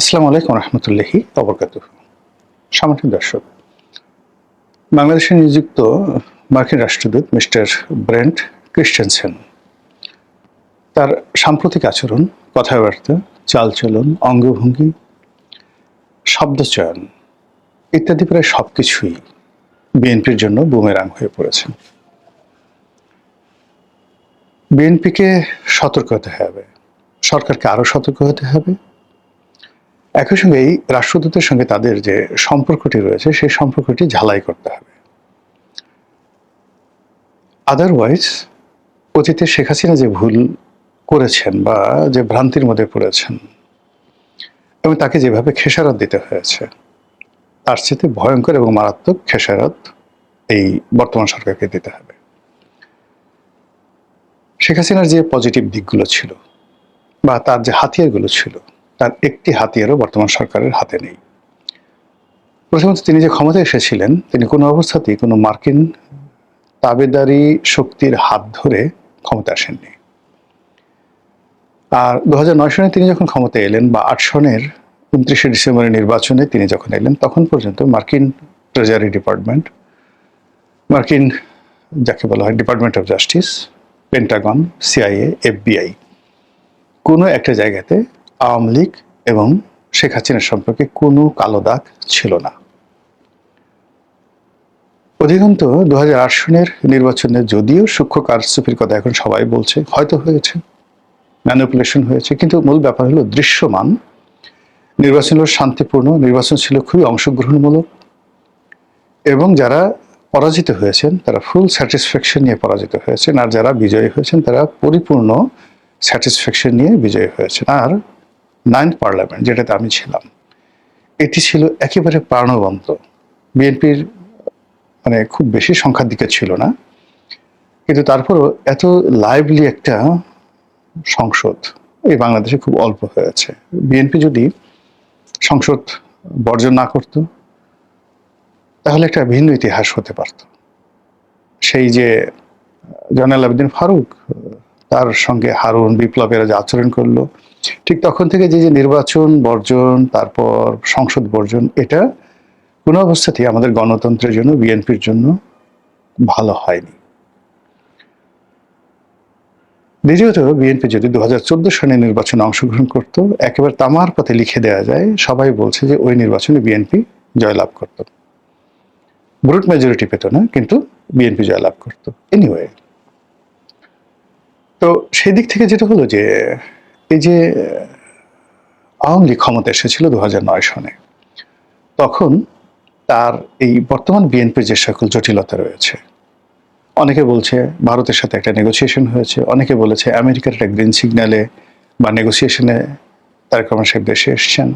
আসসালামু আলাইকুম রহমতুল্লাহি ওবরকাতুহু। সম্মানিত দর্শক, বাংলাদেশে নিযুক্ত মার্কিন রাষ্ট্রদূত মিস্টার ব্রেন্ট ক্রিস্টেনসেন তার সাম্প্রতিক আচরণ, কথাবার্তা, চালচলন, অঙ্গভঙ্গি, শব্দচয়ন ইত্যাদি প্রায় সবকিছুই বিএনপির জন্য বুমেরাং হয়ে পড়েছে। বিএনপিকে সতর্ক হতে হবে, সরকারকে আরও সতর্ক হতে হবে। একই সঙ্গে এই রাষ্ট্রদূতের সঙ্গে তাদের যে সম্পর্কটি রয়েছে সেই সম্পর্কটি ঝালাই করতে হবে। আদারওয়াইজ অতীতে শেখ হাসিনা যে ভুল করেছেন বা যে ভ্রান্তির মধ্যে পড়েছেন এবং তাকে যেভাবে খেসারত দিতে হয়েছে তার চেয়ে ভয়ঙ্কর এবং মারাত্মক খেসারত এই বর্তমান সরকারকে দিতে হবে। শেখ হাসিনার যে পজিটিভ দিকগুলো ছিল বা তার যে হাতিয়ারগুলো ছিল তার একটি হাতিয়ারও বর্তমান সরকারের হাতে নেই। প্রথমত, তিনি যে ক্ষমতায় এসেছিলেন তিনি কোনো অবস্থাতেই কোনো মার্কিন তাবেদারি শক্তির হাত ধরে ক্ষমতা আসেননি। আর 2009 সনে তিনি যখন ক্ষমতায় এলেন বা 8 সনের 29শে ডিসেম্বরের নির্বাচনে তিনি যখন এলেন তখন পর্যন্ত মার্কিন ট্রেজারি ডিপার্টমেন্ট, মার্কিন যাকে বলা হয় department of justice, Pentagon, CIA, FBI কোনো একটা জায়গাতে আওয়ামী লীগ এবং শেখ হাসিনার সম্পর্কে কোনো কালো দাগ ছিল না। অধিকন্তু 2008 সনের নির্বাচনে যদিও সূক্ষ্ম কারচুপির কথা এখন সবাই বলছে, হয়তো হয়েছে, ম্যানিপুলেশন হয়েছে, কিন্তু মূল ব্যাপার হলো দৃশ্যমান নির্বাচন হলো শান্তিপূর্ণ, নির্বাচন ছিল খুবই অংশগ্রহণমূলক এবং যারা পরাজিত হয়েছেন তারা ফুল স্যাটিসফ্যাকশন নিয়ে পরাজিত হয়েছেন, আর যারা বিজয়ী হয়েছেন তারা পরিপূর্ণ স্যাটিসফ্যাকশন নিয়ে বিজয়ী হয়েছেন। আর 9th পার্লামেন্ট, যেটাতে আমি ছিলাম, এটি ছিল একেবারে প্রাণবন্ত। বিএনপির মানে খুব বেশি সংখ্যার দিকে ছিল না, কিন্তু তারপরও এত লাইভলি একটা সংসদ এই বাংলাদেশে খুব অল্প হয়েছে। বিএনপি যদি সংসদ বর্জন না করত তাহলে একটা ভিন্ন ইতিহাস হতে পারত। সেই যে জয়নাল আবেদিন ফারুক তার সঙ্গে হারুন বিপ্লবেরা যে আচরণ করলো, ঠিক তখন থেকে যে নির্বাচন বর্জন তারপর সংসদ বর্জন, এটা কোনো অবস্থাতেই আমাদের গণতন্ত্রের জন্য, বিএনপির জন্য ভালো হয়নি। দ্বিতীয়ত, বিএনপি যদি 2014 সনে নির্বাচনে অংশগ্রহণ করত, একেবারে তামার পথে লিখে দেওয়া যায়, সবাই বলছে যে ওই নির্বাচনে বিএনপি জয়লাভ করত। ব্রুট মেজরিটি পেত না, কিন্তু বিএনপি জয়লাভ করত। এনিওয়ে, তো সেই দিক থেকে যেটা হলো যে এই যে আওয়ামী লীগ ক্ষমতা এসেছিল 2009 সনে, তখন তার এই বর্তমান বিএনপির যে সকল জটিলতা রয়েছে, অনেকে বলছে ভারতের সাথে একটা নেগোসিয়েশন হয়েছে, অনেকে বলেছে আমেরিকার একটা গ্রিন সিগন্যালে বা নেগোসিয়েশনে তারেক রহমান সাহেব দেশে এসছেন,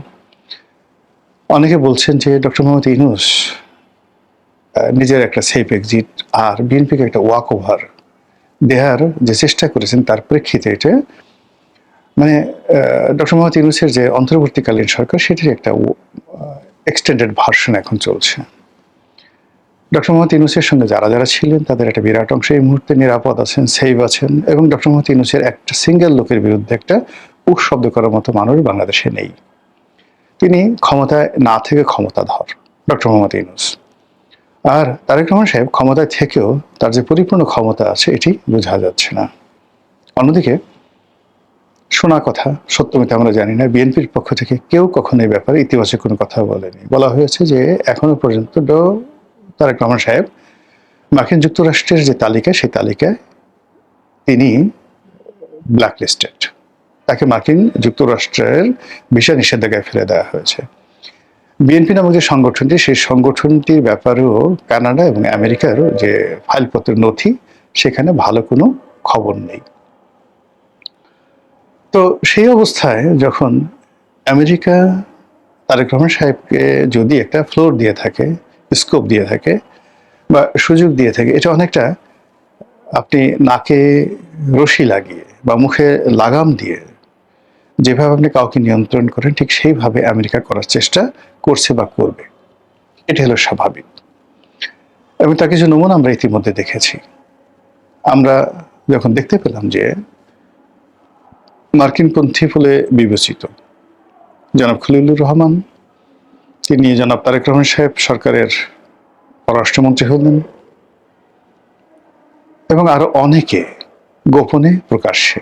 অনেকে বলছেন যে ডক্টর মোহাম্মদ ইউনূস নিজের একটা সেফ এক্সিট আর বিএনপিকে একটা ওয়াক ওভার দেওয়ার যে চেষ্টা করেছেন তার প্রেক্ষিতে এটা মানে ডক্টর মোহাম্মদ ইউনূসের যে অন্তর্বর্তীকালীন সরকার সেটির একটা এক্সটেন্ডেড ভার্সন এখন চলছে। ডক্টর মোহাম্মদ ইউনূসের সঙ্গে যারা যারা ছিলেন তাদের একটা বিরাট অংশ এই মুহূর্তে নিরাপদ আছেন, সেভ আছেন, এবং ডক্টর মোহাম্মদ ইউনূসের একটা সিঙ্গেল লোকের বিরুদ্ধে একটা উক শব্দ করার মতো মানুষ বাংলাদেশে নেই। তিনি ক্ষমতায় না থেকে ক্ষমতাধর ডক্টর মোহাম্মদ ইউনূস। আর তারেক রহমান সাহেব ক্ষমতায় থেকেও তার যে পরিপূর্ণ ক্ষমতা আছে এটি বোঝা যাচ্ছে না। অন্যদিকে শোনা কথা সত্য মিথ্যা আমরা জানি না, বিএনপির পক্ষ থেকে কেউ কখনো এই ব্যাপারে ইতিবাচক কোনো কথা বলেনি। বলা হয়েছে যে এখনো পর্যন্ত তারেক রহমান সাহেব মার্কিন যুক্তরাষ্ট্রের যে তালিকা সেই তালিকায় তিনি ব্ল্যাকলিস্টেড, তাকে মার্কিন যুক্তরাষ্ট্রের ভিসা নিষেধাজ্ঞায় ফেলে দেওয়া হয়েছে। বিএনপি নামক যে সংগঠনটি, সেই সংগঠনটির ব্যাপারেও কানাডা এবং আমেরিকার যে ফাইলপত্রের নথি সেখানে ভালো কোনো খবর নেই। তো সেই অবস্থায় যখন আমেরিকা তারেক রহমান সাহেবকে যদি একটা ফ্লোর দিয়ে থাকে, স্কোপ দিয়ে থাকে বা সুযোগ দিয়ে থাকে, এটা অনেকটা আপনি নাকে রশি লাগিয়ে বা মুখে লাগাম দিয়ে যেভাবে আপনি কাউকে নিয়ন্ত্রণ করেন ঠিক সেইভাবে আমেরিকা করার চেষ্টা করছে বা করবে, এটা হলো স্বাভাবিক। এবং তার কিছু নমুনা আমরা ইতিমধ্যে দেখেছি। আমরা যখন দেখতে পেলাম যে মার্কিনপন্থী বলে বিবেচিত জনাব খলিলুর রহমান, তিনি জনাব তারেক রহমান সাহেব সরকারের পররাষ্ট্রমন্ত্রী হলেন, এবং আরো অনেকে গোপনে প্রকাশ্যে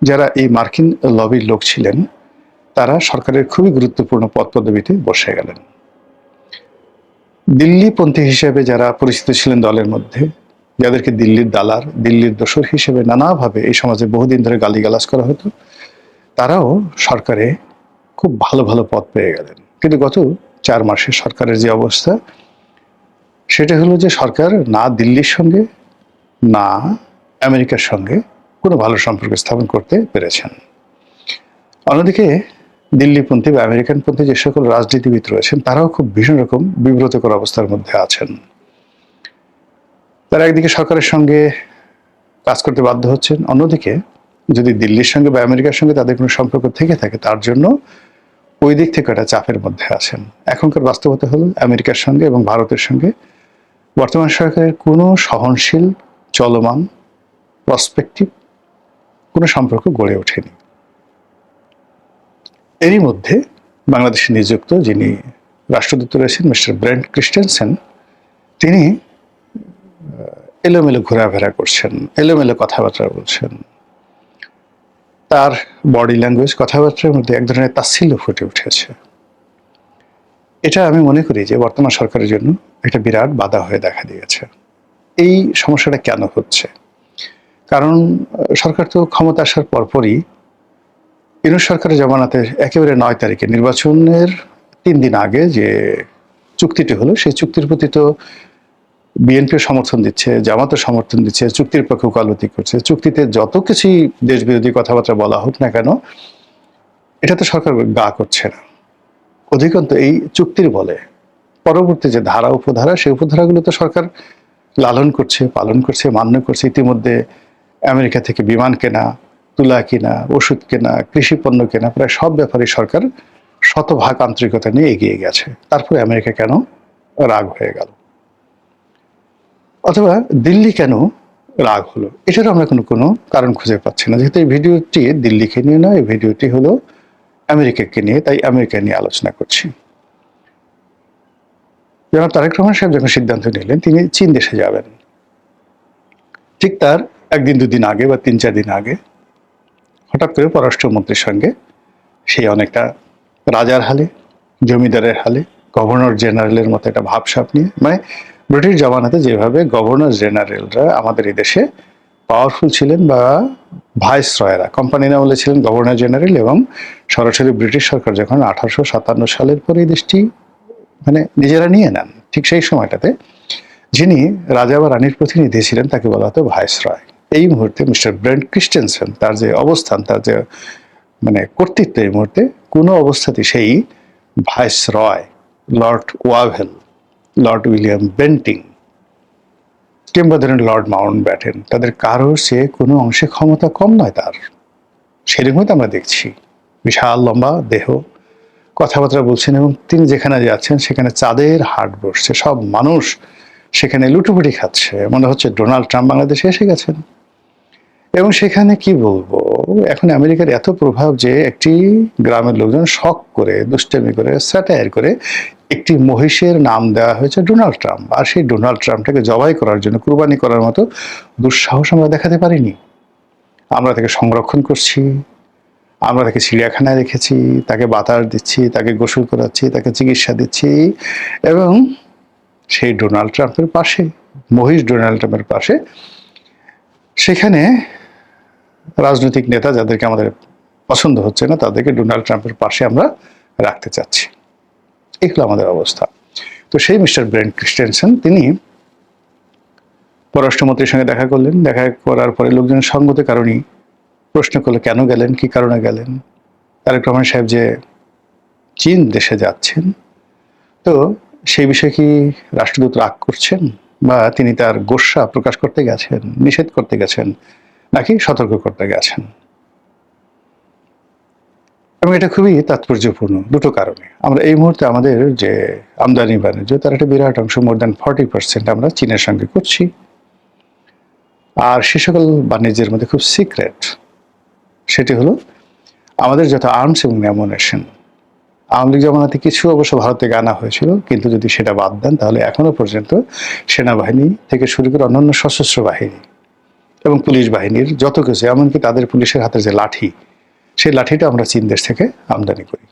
যারা এই মার্কিন লবির লোক ছিলেন, তারা সরকারের খুবই গুরুত্বপূর্ণ পদ পদবিতে বসে গেলেন। দিল্লিপন্থী হিসেবে যারা পরিচিত ছিলেন দলের মধ্যে, যাদেরকে দিল্লির দালার, দিল্লির দোসর হিসেবে নানাভাবে এই সমাজে বহুদিন ধরে গালিগালাজ করা হতো, তারাও সরকারে খুব ভালো ভালো পদ পেয়ে গেলেন। কিন্তু গত 4 মাসে সরকারের যে অবস্থা, সেটা হলো যে সরকার না দিল্লির সঙ্গে না আমেরিকার সঙ্গে কোনো ভালো সম্পর্ক স্থাপন করতে পেরেছেন। অন্যদিকে দিল্লিপন্থী বা আমেরিকানপন্থী যে সকল রাজনীতিবিদ রয়েছেন, তারাও খুব ভীষণ রকম বিব্রতকর অবস্থার মধ্যে আছেন। তারা একদিকে সরকারের সঙ্গে কাজ করতে বাধ্য হচ্ছেন, অন্যদিকে যদি দিল্লির সঙ্গে বা আমেরিকার সঙ্গে তাদের কোনো সম্পর্ক থেকে থাকে, তার জন্য ওই দিক থেকে একটা চাপের মধ্যে আছেন। এখনকার বাস্তবতা হলো আমেরিকার সঙ্গে এবং ভারতের সঙ্গে বর্তমান সরকারের কোনো সহনশীল, চলমান, প্রসপেক্টিভ কোনো সম্পর্ক গড়ে ওঠেনি। এরই মধ্যে বাংলাদেশে নিযুক্ত যিনি রাষ্ট্রদূত রয়েছেন মিস্টার ব্রেন্ট ক্রিস্টেনসেন, তিনি এলোমেলো ঘোরাফেরা করছেন, এলোমেলো কথাবার্তা বলছেন। তার বডি ল্যাঙ্গুয়েজ, কথাবার্তার মধ্যে এক ধরনের তাচ্ছিল্য ফুটে উঠেছে। এটা আমি মনে করি যে বর্তমান সরকারের জন্য একটা বিরাট বাধা হয়ে দেখা দিয়েছে। এই সমস্যাটা কেন হচ্ছে? কারণ সরকার তো ক্ষমতা আসার পরপরই ইউনূস সরকারের জমানাতে একেবারে 9 তারিখে নির্বাচনের 3 দিন আগে যে চুক্তিটি হলো, সেই চুক্তির প্রতি তো বিএনপিও সমর্থন দিচ্ছে, জামাতও সমর্থন দিচ্ছে, চুক্তির পক্ষে ওকালতি করছে। চুক্তিতে যত কিছুই দেশ বিরোধী কথাবার্তা বলা হোক না কেন, এটা তো সরকার গা করছে না। অধিকন্তু এই চুক্তির বলে পরবর্তী যে ধারা উপধারা, সেই উপধারাগুলো তো সরকার লালন করছে, পালন করছে, মান্য করছে। ইতিমধ্যে আমেরিকা থেকে বিমান কেনা, তুলা কেনা, ওষুধ কেনা, কৃষি পণ্য কেনা, প্রায় সব ব্যাপারে সরকার শতভাগ আন্তরিকতা নিয়ে এগিয়ে গেছে। তারপরে আমেরিকা কেন রাগ হয়ে গেল, অথবা দিল্লি কেন রাগ হলো, এটারও আমরা কোনো কারণ খুঁজে পাচ্ছি না। যেহেতু এই ভিডিওটি দিল্লিকে নিয়ে নয়, এই ভিডিওটি হলো আমেরিকাকে নিয়ে, তাই আমেরিকা নিয়ে আলোচনা করছি। জনাব তারেক রহমান সাহেব যখন সিদ্ধান্ত নিলেন তিনি চীন দেশে যাবেন, ঠিক তার 1-2 দিন আগে বা 3-4 দিন আগে হঠাৎ করে পররাষ্ট্রমন্ত্রীর সঙ্গে সেই অনেকটা রাজার হালে, জমিদারের হালে, গভর্নর জেনারেলের মতো একটা ভাবসাব নিয়ে, মানে ব্রিটিশ জমানাতে যেভাবে গভর্নর জেনারেলরা আমাদের এই দেশে পাওয়ারফুল ছিলেন, বা ভাইসরয়রা কোম্পানি আমলে ছিলেন গভর্নর জেনারেল, এবং সরাসরি ব্রিটিশ সরকার যখন 1857 সালের পরে এই দেশটি মানে নিজেরা নিয়ে নেন, ঠিক সেই সময়টাতে যিনি রাজা বা রানীর প্রতিনিধি ছিলেন তাকে বলা হতো ভাইসরয়। এই মুহূর্তে মিস্টার ব্রেন্ট ক্রিস্টেনসেন, তার যে অবস্থান, তার যে মানে কর্তৃত্ব, এই মুহূর্তে কোনো অবস্থাতে সেই viceroy, Lord Wavell, Lord William Bentinck কিংবা ধরেন লর্ড মাউন্ট ব্যাটেন, তাদের কারোর সে কোনো অংশে ক্ষমতা কম নয় তার। সেরকমই তো আমরা দেখছি, বিশাল লম্বা দেহ, কথাবার্তা বলছেন, এবং তিনি যেখানে যাচ্ছেন সেখানে চাঁদের হাট বসছে, সব মানুষ সেখানে লুটোপুটি খাচ্ছে, মনে হচ্ছে ডোনাল্ড ট্রাম্প বাংলাদেশে এসে গেছেন। এবং সেখানে কি বলবো, এখন আমেরিকার এত প্রভাব যে একটি গ্রামের লোকজন শখ করে, দুষ্টামি করে, স্যাটায়ার করে একটি মহিষের নাম দেওয়া হয়েছে ডোনাল্ড ট্রাম্প, আর সেই ডোনাল্ড ট্রাম্পটাকে জবাই করার জন্য, কুরবানি করার মতো দুঃসাহস আমরা দেখাতে পারিনি। আমরা তাকে সংরক্ষণ করছি, আমরা তাকে চিড়িয়াখানায় রেখেছি, তাকে বাতাস দিচ্ছি, তাকে গোসল করাচ্ছি, তাকে চিকিৎসা দিচ্ছি, এবং সেই ডোনাল্ড ট্রাম্পের পাশে, মহিষ ডোনাল্ড ট্রাম্পের পাশে, সেখানে রাজনৈতিক নেতা যাদেরকে আমাদের পছন্দ হচ্ছে না, তাদেরকে ডোনাল্ড ট্রাম্পের পাশে আমরা রাখতে চাচ্ছি। এই হলো আমাদের অবস্থা। তো সেই মিস্টার ব্রেন্ট ক্রিস্টেনসেন তিনি পররাষ্ট্রমন্ত্রীর সঙ্গে দেখা করলেন। দেখা করার পরে লোকজন সঙ্গত কারণেই প্রশ্ন করলো কেন গেলেন, কি কারণে গেলেন। তারেক রহমান সাহেব যে চীন দেশে যাচ্ছেন, তো সেই বিষয়ে কি রাষ্ট্রদূত রাগ করছেন, বা তিনি তার গোস্বা প্রকাশ করতে গেছেন, নিষেধ করতে গেছেন, নাকি সতর্ক করতে গেছেন? এবং এটা খুবই তাৎপর্যপূর্ণ দুটো কারণে। আমরা এই মুহূর্তে আমাদের যে আমদানি বাণিজ্য, তার একটা বিরাট অংশ, মোর দ্যান 40% আমরা চীনের সঙ্গে করছি। আর সে সকল বাণিজ্যের মধ্যে খুব সিক্রেট সেটি হলো আমাদের যত আর্মস এবং অ্যামুনেশন, আওয়ামী লীগ জমানাতে কিছু অবশ্য ভারত থেকে আনা হয়েছিল, কিন্তু যদি সেটা বাদ দেন তাহলে এখনো পর্যন্ত সেনাবাহিনী থেকে শুরু করে অন্যান্য সশস্ত্র বাহিনী এবং পুলিশ বাহিনীর যত কিছু, এমনকি তাদের পুলিশের হাতে যে লাঠি, সেই লাঠিটা আমরা চীন দেশ থেকে আমদানি করি।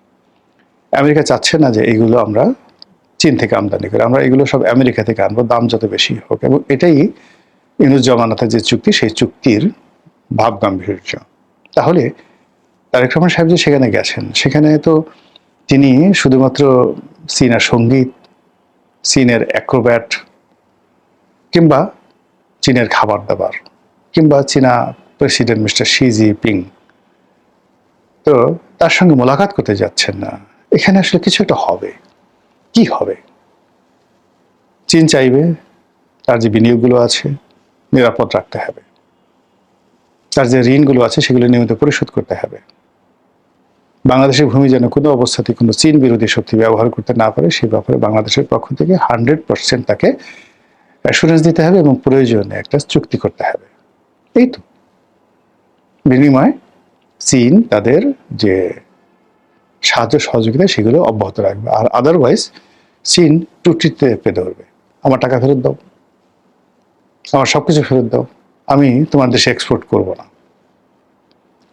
আমেরিকা চাচ্ছে না যে এগুলো আমরা চীন থেকে আমদানি করি, আমরা এগুলো সব আমেরিকা থেকে আনবো, দাম যত বেশি হোক। এবং এটাই ইউনূস জমানাতে যে চুক্তি, সেই চুক্তির ভাব গাম্ভীর্য। তাহলে তারেক রহমান সাহেব যে সেখানে গেছেন, সেখানে তো তিনি শুধুমাত্র চীনা সঙ্গীত, চীনের অ্যাক্রোব্যাট, কিংবা চীনের খাবার দাবার, কিংবা চীনা প্রেসিডেন্ট মিস্টার শি জিনপিং, তো তার সঙ্গে মোলাকাত করতে যাচ্ছেন না। এখানে আসলে কিছু একটা হবে। কি হবে? চীন চাইবে তার যে বিনিয়োগগুলো আছে নিরাপদ রাখতে হবে, তার যে ঋণগুলো আছে সেগুলো নিয়মিত পরিশোধ করতে হবে। বাংলাদেশের ভূমি যেন কোনো অবস্থাতে কোনো চীন বিরোধী শক্তি ব্যবহার করতে না পারে, সে ব্যাপারে বাংলাদেশের পক্ষ থেকে 100% তাকে অ্যাসুরেন্স দিতে হবে এবং প্রয়োজনে একটা চুক্তি করতে হবে। এই তো বিনিময়ে চীন তাদের যে সাহায্য সহযোগিতা সেগুলো অব্যাহত রাখবে। আর আদারওয়াইজ চীন টুটিতে পেয়ে ধরবে, আমার টাকা ফেরত দাও, আমার সবকিছু ফেরত দাও, আমি তোমার দেশে এক্সপোর্ট করব না।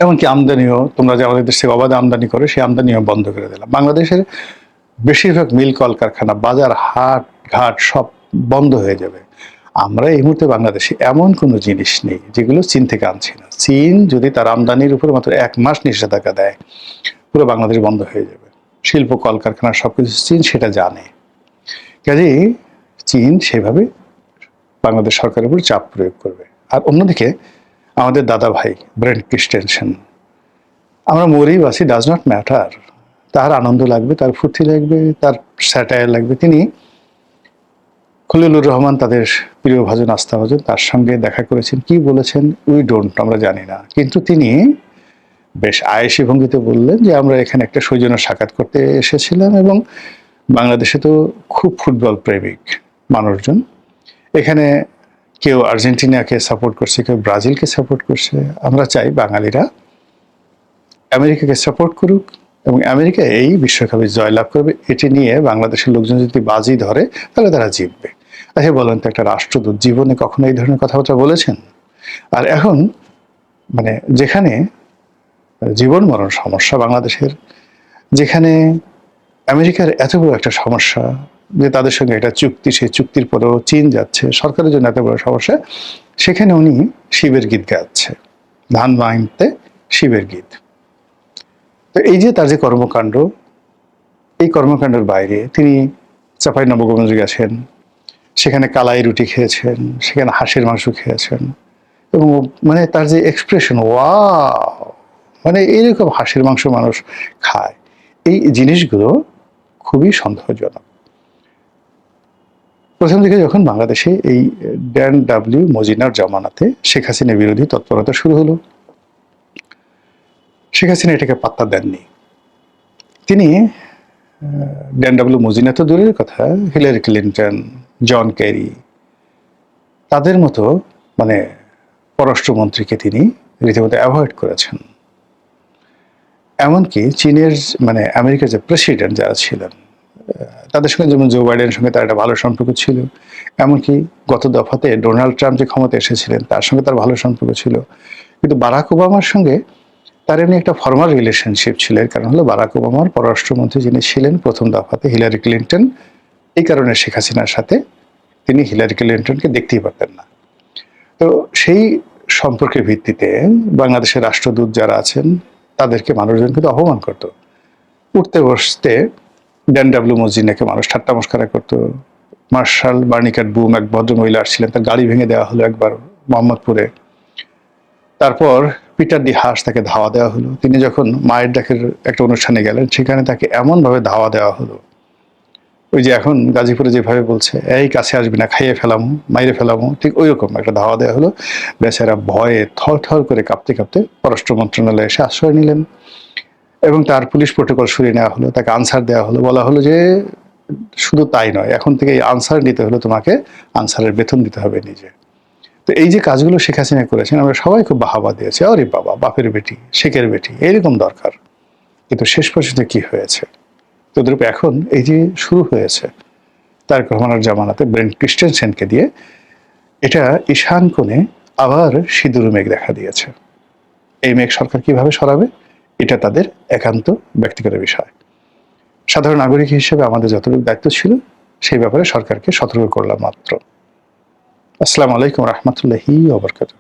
এমনকি আমদানিও, তোমরা যে আমাদের দেশ থেকে অবাধে আমদানি করো, সেই আমদানিও বন্ধ করে দিলাম। বাংলাদেশের বেশিরভাগ মিল কলকারখানা, বাজার, হাট ঘাট সব বন্ধ হয়ে যাবে। আমরা এই মুহূর্তে বাংলাদেশে এমন কোনো জিনিস নেই যেগুলো চীন থেকে আনছি না। চীন যদি তার আমদানির উপর মাত্র 1 মাস নিষেধাজ্ঞা দেয়, পুরো বাংলাদেশ বন্ধ হয়ে যাবে। শিল্প কলকারখানা সবকিছু চীন সেটা জানে। কাজেই চীন সেভাবে বাংলাদেশ সরকারের উপর চাপ প্রয়োগ করবে। আর অন্যদিকে আমাদের দাদা ভাই ব্রেন্ট ক্রিস্টেনসেন, আমরা মরি বাসি ডাজ নট ম্যাটার, তার আনন্দ লাগবে, তার ফুর্তি লাগবে, তার স্যাটায়ার লাগবে। তিনি খলিলুর রহমান, তাদের প্রিয় ভাজন আস্থাভাজন, তার সঙ্গে দেখা করেছেন। কি বলেছেন উই ডোন্ট, আমরা জানি না। কিন্তু তিনি বেশ আয়েশি ভঙ্গিতে বললেন যে আমরা এখানে একটা সৌজন্য সাক্ষাৎ করতে এসেছিলাম এবং বাংলাদেশে তো খুব ফুটবল প্রেমিক মানুষজন, এখানে কেউ আর্জেন্টিনাকে সাপোর্ট করছে, কেউ ব্রাজিলকে সাপোর্ট করছে। আমরা চাই বাঙালিরা আমেরিকাকে সাপোর্ট করুক এবং আমেরিকা এই বিশ্বকাপে জয়লাভ করবে। এটি নিয়ে বাংলাদেশের লোকজন যদি বাজি ধরে তাহলে তারা জিতবে। আচ্ছা বলেন তো, একটা রাষ্ট্রদূত জীবনে কখনো এই ধরনের কথাবার্তা বলেছেন? আর এখন মানে যেখানে জীবন মরণ সমস্যা বাংলাদেশের, যেখানে আমেরিকার এত বড় একটা সমস্যা যে তাদের সঙ্গে একটা চুক্তি, সেই চুক্তির পরেও চীন যাচ্ছে, সরকারের জন্য এত বড় সমস্যা, সেখানে উনি শিবের গীত গাচ্ছে, ধান মাইনতে শিবের গীত। তো এই যে তার যে কর্মকাণ্ড, এই কর্মকাণ্ডের বাইরে তিনি চাঁপাইনবাবগঞ্জে গেছেন, সেখানে কালাই রুটি খেয়েছেন, সেখানে হাঁসের মাংস খেয়েছেন এবং মানে তার যে এক্সপ্রেশন, ওয়াও, মানে এইরকম হাঁসের মাংস মানুষ খায়, এই জিনিসগুলো খুবই সন্দেহজনক। প্রথম দিকে যখন বাংলাদেশে এই ড্যান ডাব্লিউ মজিনার জমানাতে শেখ হাসিনা বিরোধী তৎপরতা শুরু হলো, শেখ হাসিনা এটাকে পাত্তা দেননি। তিনি ড্যান ডাব্লিউ মজিনা তো দূরের কথা, হিলারি ক্লিন্টন, জন ক্যারি, তাদের মতো মানে পররাষ্ট্রমন্ত্রীকে তিনি রীতিমতো অ্যাভয়েড করেছেন। এমনকি চীনের মানে আমেরিকার যে প্রেসিডেন্ট যারা ছিলেন, তাদের সঙ্গে যেমন জো বাইডেনের সঙ্গে তার একটা ভালো সম্পর্ক ছিল, এমনকি গত দফাতে ডোনাল্ড ট্রাম্প যে ক্ষমতা এসেছিলেন তার সঙ্গে তার ভালো সম্পর্ক ছিল। কিন্তু বারাক ওবামার সঙ্গে তার এমনি একটা ফর্মাল রিলেশনশিপ ছিল। এর কারণ হলো বারাক ওবামার পররাষ্ট্রমন্ত্রী যিনি ছিলেন প্রথম দফাতে হিলারি ক্লিন্টন, এই কারণে শেখ হাসিনার সাথে তিনি হিলারি ক্লিন্টনকে দেখতেই পারতেন না। তো সেই সম্পর্কের ভিত্তিতে বাংলাদেশের রাষ্ট্রদূত যারা আছেন তাদেরকে মানুষজন কিন্তু অপমান করতো। উঠতে বসতে ড্যান ডাব্লিউ মজিনাকে মানুষ ঠাট্টা মস্করা করতো। মার্শাল বার্নিকাট বুম, এক ভদ্র মহিলা আসছিলেন, তার গাড়ি ভেঙে দেওয়া হলো একবার মোহাম্মদপুরে। তারপর পিটার ডি হাস, তাকে ধাওয়া দেওয়া হলো। তিনি যখন মায়ের ডাকের একটা অনুষ্ঠানে গেলেন, সেখানে তাকে এমনভাবে ধাওয়া দেওয়া হলো, ওই যে এখন গাজীপুরে যেভাবে বলছে এই কাছে আসবি না, খাইয়ে ফেলামো, মাইরে ফেলামো, ঠিক ওই রকম একটা ধাওয়া দেওয়া হলো। বেচারা ভয়ে থর থর করে কাঁপতে কাঁপতে পররাষ্ট্র মন্ত্রণালয়ে এসে আশ্রয় নিলেন এবং তার পুলিশ প্রোটোকল সরিয়ে নেওয়া হলো, তাকে আনসার দেওয়া হলো। বলা হলো যে শুধু তাই নয়, এখন থেকে এই আনসার নিতে হলো তোমাকে আনসারের বেতন দিতে হবে নিজে। তো এই যে কাজগুলো শেখ হাসিনা করেছেন, আমরা সবাই খুব বাহাবা দিয়েছি, আরে বাবা, বাপের বেটি, শেখের বেটি, এরকম দরকার। কিন্তু শেষ পর্যন্ত কি হয়েছে? তদ্রূপ এখন এই যে শুরু হয়েছে তারেক রহমানের জামানাতে ব্রেন্ট ক্রিস্টেনসেনকে দিয়ে, এটা ঈশান কোণে আবার সিঁদুর মেঘ দেখা দিয়েছে। এই মেঘ সরকার কিভাবে সরাবে, এটা তাদের একান্ত ব্যক্তিগত বিষয়। সাধারণ নাগরিক হিসেবে আমাদের যতটুকু দায়িত্ব ছিল সেই ব্যাপারে সরকারকে সতর্ক করলাম মাত্র। আসসালামু আলাইকুম রহমতুল্লাহি ওয়া বারাকাতুহু।